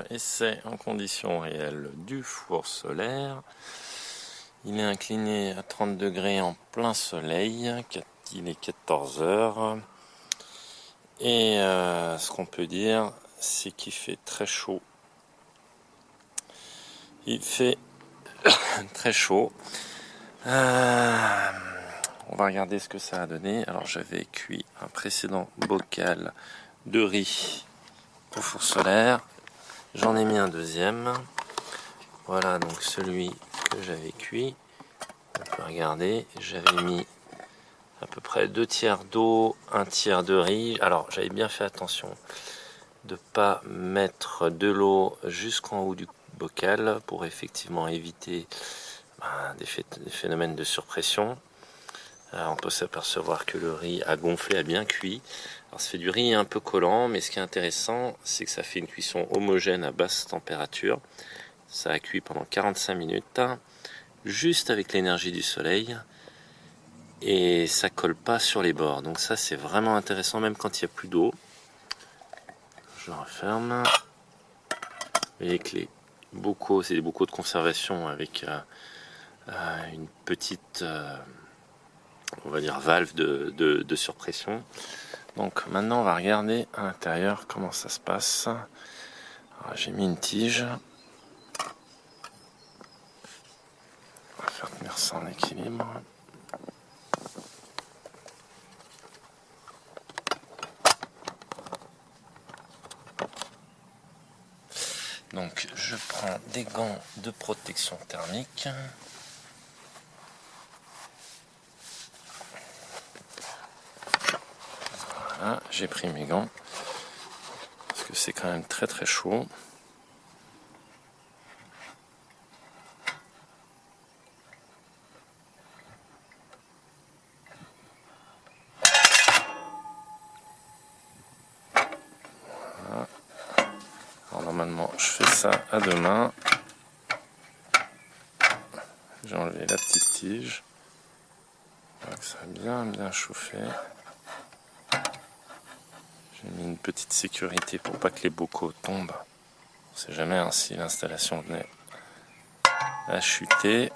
Essai en conditions réelles du four solaire. Il est incliné à 30 degrés en plein soleil. Il est 14 heures. Et ce qu'on peut dire, c'est qu'il fait très chaud. Il fait très chaud. On va regarder ce que ça a donné. Alors j'avais cuit un précédent bocal de riz au four solaire. J'en ai mis un deuxième. Voilà donc celui que j'avais cuit. On peut regarder. J'avais mis à peu près 2 tiers d'eau, 1 tiers de riz. Alors j'avais bien fait attention de ne pas mettre de l'eau jusqu'en haut du bocal pour effectivement éviter des phénomènes de surpression. On peut s'apercevoir que le riz a gonflé, a bien cuit. Alors ça fait du riz un peu collant, mais ce qui est intéressant, c'est que ça fait une cuisson homogène à basse température. Ça a cuit pendant 45 minutes, juste avec l'énergie du soleil. Et ça colle pas sur les bords. Donc ça, c'est vraiment intéressant, même quand il n'y a plus d'eau. Je referme. Vous voyez que les bocaux, c'est des bocaux de conservation avec une petite... on va dire valve de surpression. Donc maintenant on va regarder à l'intérieur comment ça se passe. J'ai mis une tige. On va faire tenir ça en équilibre. Donc je prends des gants de protection thermique. Voilà, j'ai pris mes gants parce que c'est quand même très très chaud. Voilà. Alors normalement je fais ça à deux mains. J'ai enlevé la petite tige. Donc ça a bien chauffé. J'ai mis une petite sécurité pour pas que les bocaux tombent. On ne sait jamais hein, si l'installation venait à chuter.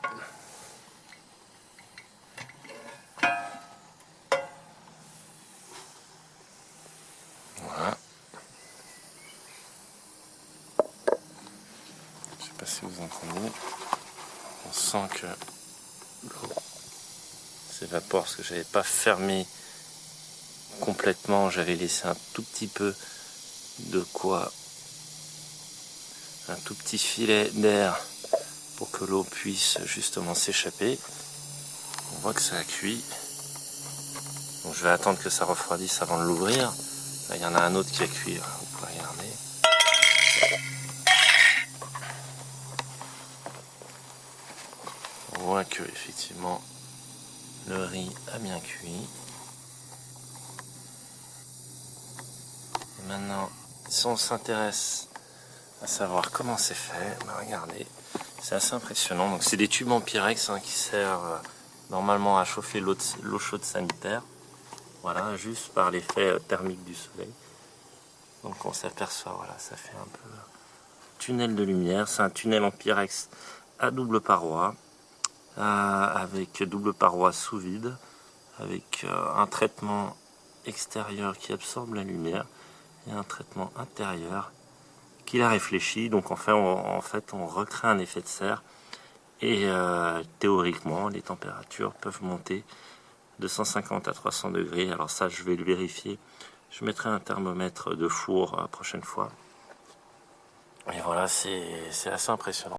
Voilà. Je sais pas si vous entendez. On sent que l'eau s'évapore parce que j'avais pas fermé complètement. J'avais laissé un tout petit peu de quoi, un tout petit filet d'air pour que l'eau puisse justement s'échapper. On voit que ça a cuit. Donc je vais attendre que ça refroidisse avant de l'ouvrir. Là, il y en a un autre qui a cuit, vous pouvez regarder. On voit que effectivement le riz a bien cuit. Et maintenant, si on s'intéresse à savoir comment c'est fait, regardez, c'est assez impressionnant. Donc c'est des tubes en Pyrex qui servent normalement à chauffer l'eau chaude sanitaire. Voilà, juste par l'effet thermique du soleil. Donc on s'aperçoit, voilà, ça fait un peu tunnel de lumière. C'est un tunnel en Pyrex à double paroi, avec double paroi sous vide, avec un traitement extérieur qui absorbe la lumière et un traitement intérieur qui la réfléchit. Donc en fait on recrée un effet de serre et théoriquement les températures peuvent monter de 150 à 300 degrés. Alors ça je vais le vérifier. Je mettrai un thermomètre de four la prochaine fois. Et voilà, c'est assez impressionnant.